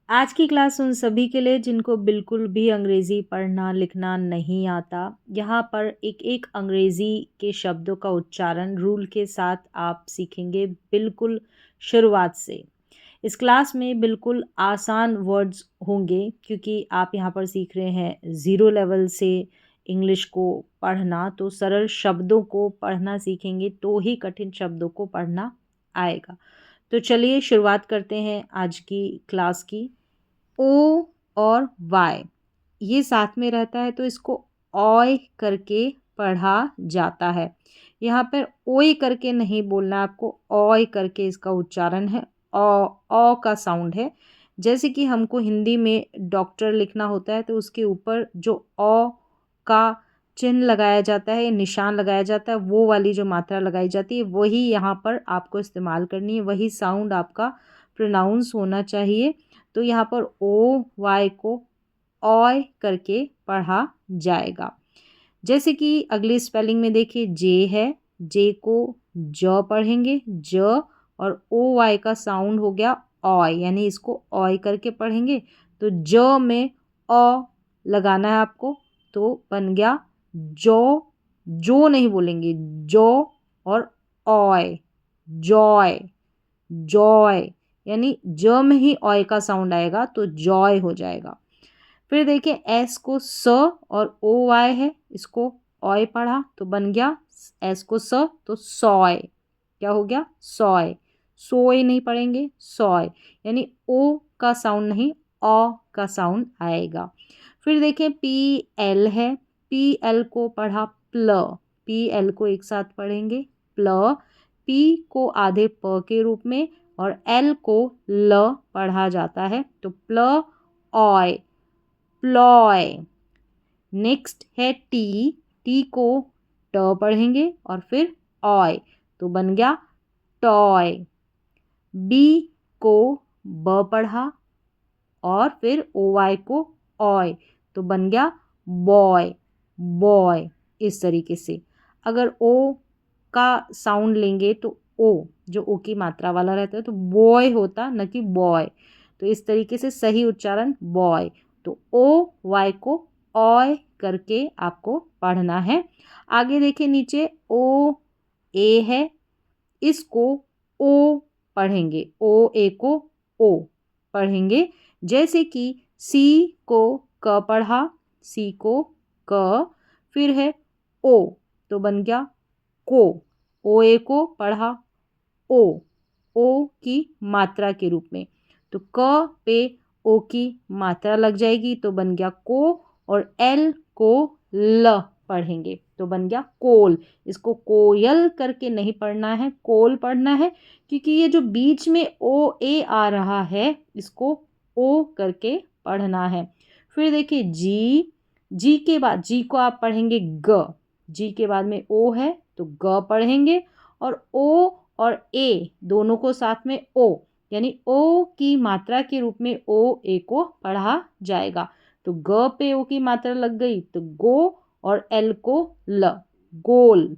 आज की क्लास उन सभी के लिए जिनको बिल्कुल भी अंग्रेज़ी पढ़ना लिखना नहीं आता। यहाँ पर एक-एक अंग्रेज़ी के शब्दों का उच्चारण रूल के साथ आप सीखेंगे बिल्कुल शुरुआत से। इस क्लास में बिल्कुल आसान वर्ड्स होंगे क्योंकि आप यहाँ पर सीख रहे हैं ज़ीरो लेवल से इंग्लिश को पढ़ना, तो सरल शब्दों को पढ़ना सीखेंगे तो ही कठिन शब्दों को पढ़ना आएगा। तो चलिए शुरुआत करते हैं आज की क्लास की। ओ और वाई ये साथ में रहता है तो इसको ऑय करके पढ़ा जाता है। यहाँ पर ओय करके नहीं बोलना, आपको ऑय करके इसका उच्चारण है। ओ का साउंड है। जैसे कि हमको हिंदी में डॉक्टर लिखना होता है तो उसके ऊपर जो ओ का चिन्ह लगाया जाता है, निशान लगाया जाता है, वो वाली जो मात्रा लगाई जाती है वही यहाँ पर आपको इस्तेमाल करनी है, वही साउंड आपका प्रोनाउंस होना चाहिए। तो यहाँ पर ओ वाई को ऑय करके पढ़ा जाएगा। जैसे कि अगली स्पेलिंग में देखिए जे है, जे को ज पढ़ेंगे ज, और ओ वाई का साउंड हो गया ऑय, यानी इसको ऑय करके पढ़ेंगे। तो ज में अ लगाना है आपको, तो बन गया जो। जो नहीं बोलेंगे, जो और ऑय, जॉय, जॉय, यानी ज में ही ऑय का साउंड आएगा तो जॉय हो जाएगा। फिर देखिए एस को स और ओ वाई है, इसको ऑय पढ़ा तो बन गया एस को स तो सॉय। क्या हो गया? सॉय। सोय नहीं पढ़ेंगे, सॉय, यानी ओ का साउंड नहीं ऑ का साउंड आएगा। फिर देखिए पी एल है, पी एल को पढ़ा प्ल, पी एल को एक साथ पढ़ेंगे प्ल, पी को आधे प के रूप में और एल को ल पढ़ा जाता है तो प्ल ऑय, प्लॉय। नेक्स्ट है टी, टी को ट पढ़ेंगे और फिर ऑय तो बन गया टॉय। बी को ब पढ़ा और फिर ओ वाई को ऑय तो बन गया बॉय, बॉय। इस तरीके से अगर ओ का साउंड लेंगे तो ओ, जो ओ की मात्रा वाला रहता है तो बॉय होता, न कि बॉय। तो इस तरीके से सही उच्चारण बॉय। तो ओ वाई को ऑय करके आपको पढ़ना है। आगे देखिए नीचे ओ ए है, इसको ओ पढ़ेंगे, ओ ए को ओ पढ़ेंगे। जैसे कि सी को क पढ़ा, सी को क, फिर है ओ तो बन गया को, ओ ए को पढ़ा ओ की मात्रा के रूप में, तो क पे ओ की मात्रा लग जाएगी तो बन गया को, और एल को ल पढ़ेंगे तो बन गया कोल। इसको कोयल करके नहीं पढ़ना है, कोल पढ़ना है, क्योंकि ये जो बीच में ओ ए आ रहा है इसको ओ करके पढ़ना है। फिर देखिए जी, जी के बाद जी को आप पढ़ेंगे ग, जी के बाद में ओ है तो ग पढ़ेंगे, और ओ और ए दोनों को साथ में ओ, यानी ओ की मात्रा के रूप में ओ ए को पढ़ा जाएगा। तो ग पे ओ की मात्रा लग गई तो गो, और एल को ल, गोल।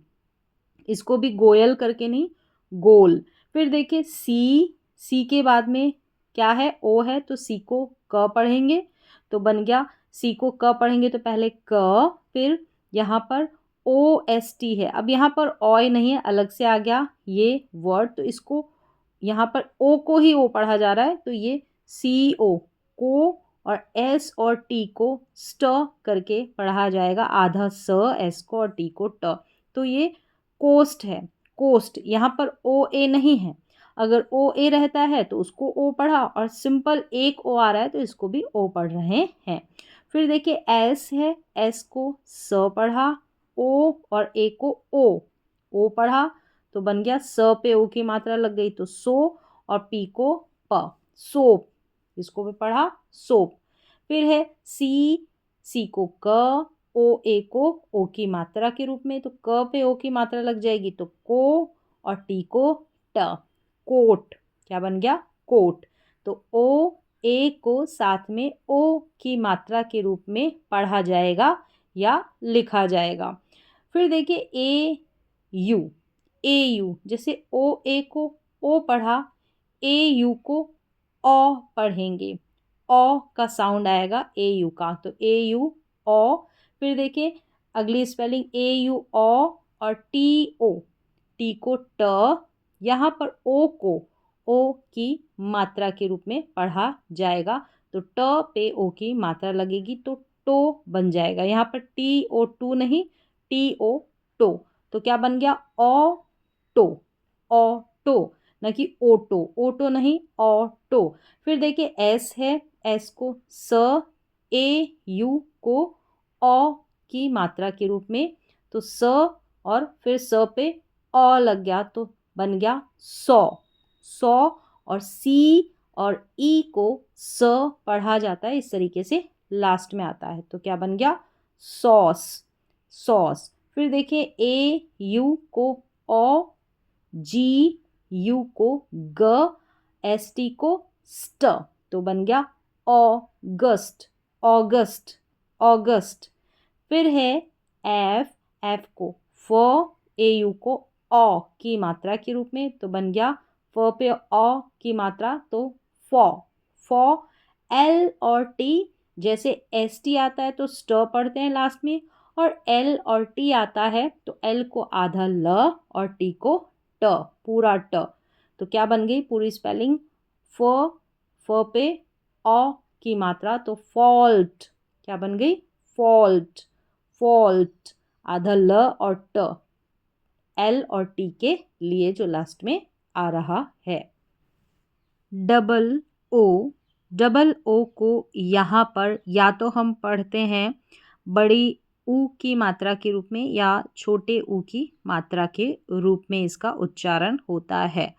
इसको भी गोयल करके नहीं, गोल। फिर देखिए सी, सी के बाद में क्या है? ओ है तो सी को क पढ़ेंगे तो बन गया, सी को क पढ़ेंगे तो पहले क, फिर यहाँ पर ओ एस टी है। अब यहाँ पर ऑय नहीं है, अलग से आ गया ये वर्ड, तो इसको यहाँ पर ओ को ही ओ पढ़ा जा रहा है तो ये सी ओ को, और एस और टी को स्ट करके पढ़ा जाएगा, आधा स एस को और टी को ट। तो ये कोस्ट है, कोस्ट। यहाँ पर ओ ए नहीं है, अगर ओ ए रहता है तो उसको ओ पढ़ा, और सिंपल एक ओ आ रहा है तो इसको भी ओ पढ़ रहे हैं। फिर देखिए एस है, एस को स पढ़ा, ओ और ए को ओ पढ़ा तो बन गया स पे ओ की मात्रा लग गई तो सो, और पी को प, सोप। इसको भी पढ़ा सोप। फिर है सी, सी को क, ओ ए को ओ की मात्रा के रूप में, तो क पे ओ की मात्रा लग जाएगी तो को, और टी को ट, कोट। क्या बन गया? कोट। तो ओ ए को साथ में ओ की मात्रा के रूप में पढ़ा जाएगा या लिखा जाएगा। फिर देखिए ए यू, ए यू, जैसे ओ ए को ओ पढ़ा, ए यू को ओ पढ़ेंगे, ओ का साउंड आएगा ए यू का, तो ए यू ओ। फिर देखिए अगली स्पेलिंग ए यू ओ और टी ओ, टी को ट, यहाँ पर ओ की मात्रा के रूप में पढ़ा जाएगा, तो ट पे ओ की मात्रा लगेगी तो टो बन जाएगा। यहाँ पर टी ओ टू नहीं, टी ओ टो, तो क्या बन गया टो, ऑटो, न कि ओटो, ओटो नहीं ऑटो। फिर देखिए एस है, एस को स, ए यू को ओ की मात्रा के रूप में, तो स और फिर स पे ओ लग गया तो बन गया सौ, सौ। और सी और ई को स पढ़ा जाता है इस तरीके से, लास्ट में आता है, तो क्या बन गया सॉस, सॉस। फिर देखिए ए यू को ओ, जी यू को ग, एस टी को स्ट, तो बन गया ऑगस्ट, ऑगस्ट, ऑगस्ट। फिर है एफ, एफ को फ, ए यू को ओ की मात्रा के रूप में, तो बन गया फ पे ओ की मात्रा तो फॉ, फॉ। एल और टी, जैसे एस टी आता है तो स्ट पढ़ते हैं लास्ट में, और एल और टी आता है तो एल को आधा ल और टी को ट, पूरा ट, तो क्या बन गई पूरी स्पेलिंग फ, फ पे ओ की मात्रा तो फॉल्ट, क्या बन गई फॉल्ट, फॉल्ट, आधा ल और ट, एल और टी के लिए जो लास्ट में आ रहा है। डबल ओ, डबल ओ को यहाँ पर या तो हम पढ़ते हैं बड़ी ऊ की मात्रा के रूप में या छोटे ऊ की मात्रा के रूप में इसका उच्चारण होता है।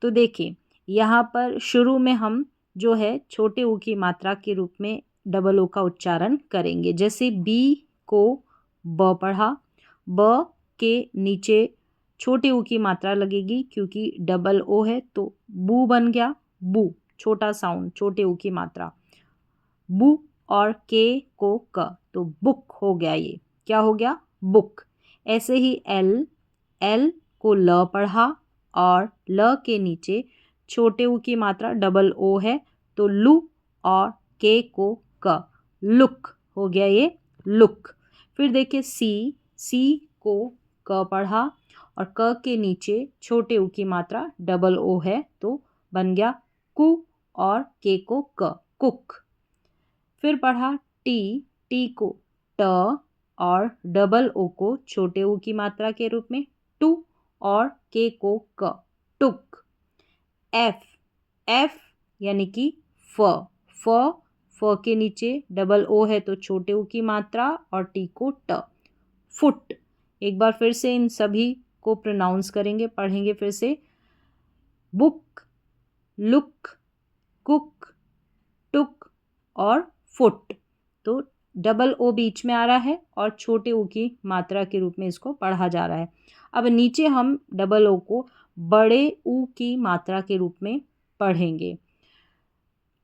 तो देखिए यहाँ पर शुरू में हम जो है छोटे ऊ की मात्रा के रूप में डबल ओ का उच्चारण करेंगे। जैसे बी को ब पढ़ा, ब के नीचे छोटे ऊ की मात्रा लगेगी क्योंकि डबल ओ है, तो बू बन गया, बू, छोटा साउंड, छोटे ऊ की मात्रा, बू। और के को क, तो बुक हो गया, ये क्या हो गया बुक। ऐसे ही एल, एल को ल पढ़ा और ल के नीचे छोटे ऊ की मात्रा डबल ओ है तो लू, और के को क, लुक हो गया ये लुक। फिर देखिए सी, सी को क पढ़ा और क के नीचे छोटे ऊ की मात्रा डबल ओ है तो बन गया कु, और के को क, कुक। फिर पढ़ा टी, टी को ट और डबल ओ को छोटे ऊ की मात्रा के रूप में टू, और के को क, टुक। एफ, एफ यानी कि फ, फ, फ के नीचे डबल ओ है तो छोटे ऊ की मात्रा और टी को ट, फुट। एक बार फिर से इन सभी को प्रोनाउंस करेंगे, पढ़ेंगे फिर से, बुक, लुक, कुक, टुक और फुट। तो डबल ओ बीच में आ रहा है और छोटे ऊ की मात्रा के रूप में इसको पढ़ा जा रहा है। अब नीचे हम डबल ओ को बड़े ऊ की मात्रा के रूप में पढ़ेंगे।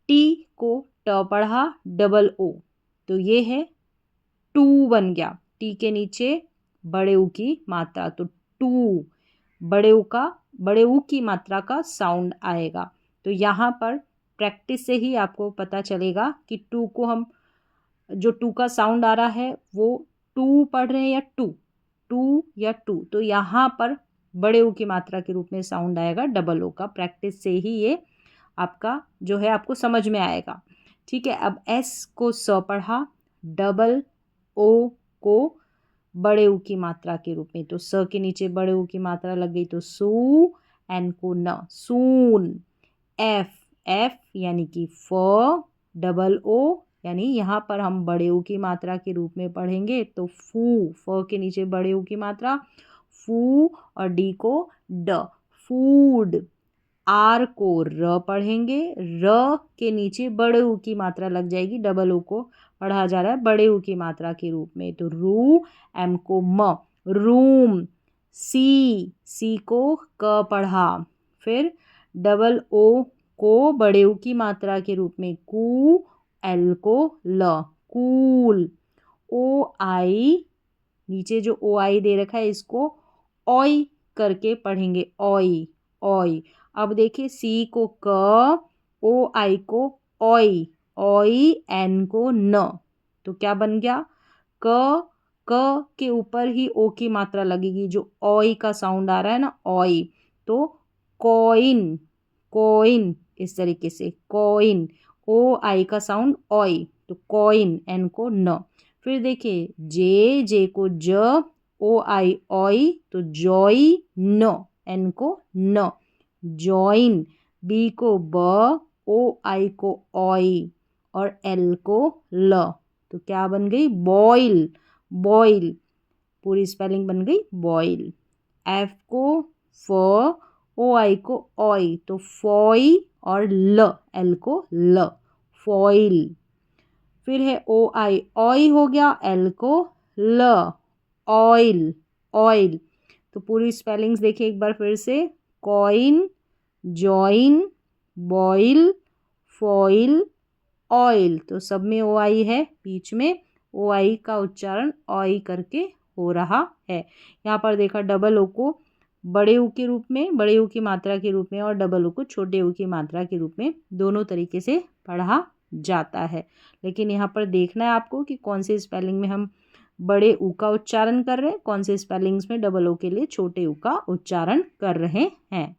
टी को ट पढ़ा डबल ओ, तो ये है टू बन गया, टी के नीचे बड़े ऊ की मात्रा तो टू, बड़े ऊ का, बड़े ऊ की मात्रा का साउंड आएगा। तो यहाँ पर प्रैक्टिस से ही आपको पता चलेगा कि टू को हम, जो टू का साउंड आ रहा है वो टू पढ़ रहे हैं या टू, टू या टू, तो यहाँ पर बड़े ऊ की मात्रा के रूप में साउंड आएगा डबल ओ का। प्रैक्टिस से ही ये आपका जो है आपको समझ में आएगा। ठीक है, अब एस को स पढ़ा, डबल ओ को बड़े ऊ की मात्रा के रूप में, तो स के नीचे बड़े ऊ की मात्रा लग गई तो सू, एन को न, सून। एफ, एफ यानी कि फ, डबल ओ यानी यहाँ पर हम बड़े ऊ की मात्रा के रूप में पढ़ेंगे तो फू, फ के नीचे बड़े ऊ की मात्रा फू और डी को ड, फूड। आर को र पढ़ेंगे, र के नीचे बड़े ऊ की मात्रा लग जाएगी, डबल ऊ को पढ़ा जा रहा है बड़े ऊ की मात्रा के रूप में तो रू, एम को म, रूम। सी, सी को क पढ़ा, फिर डबल ओ को बड़े ऊ की मात्रा के रूप में कू, एल को ल, कूल। ओ आई, नीचे जो ओ आई दे रखा है इसको ऑय करके पढ़ेंगे, ऑय, ऑय। अब देखिए सी को क, ओ आई को ऑय, ओई एन को न, तो क्या बन गया क के ऊपर ही ओ की मात्रा लगेगी, जो ओई का साउंड आ रहा है ना ओई, तो कोइन कोइन इस तरीके से कोइन, ओ आई का साउंड ओई, तो कोइन एन को न। फिर देखिए जे को ज, ओ आई ओई, तो जॉई न एन को न, जॉइन। बी को ब, ओ आई को ओई और एल को ल, तो क्या बन गई बॉयल, बॉयल पूरी स्पेलिंग बन गई बॉयल। एफ को फ, ओ आई को ओई, तो फॉई और ल एल को ल, फॉइल। फिर है ओ आई ओई हो गया, एल को ल, ऑयल, ऑयल। तो पूरी स्पेलिंग्स देखिए एक बार फिर से, coin, join, boil, foil, oil. तो सब में ओ आई है, बीच में ओ आई का उच्चारण ऑई करके हो रहा है। यहाँ पर देखा डबल ओ को बड़े ऊ के रूप में, बड़े ऊ की मात्रा के रूप में, और डबल ओ को छोटे ऊ की मात्रा के रूप में, दोनों तरीके से पढ़ा जाता है। लेकिन यहाँ पर देखना है आपको कि कौन से स्पेलिंग में हम बड़े ऊ का उच्चारण कर रहे हैं, कौन से स्पेलिंग्स में डबल ओ के लिए छोटे ऊ का उच्चारण कर रहे हैं।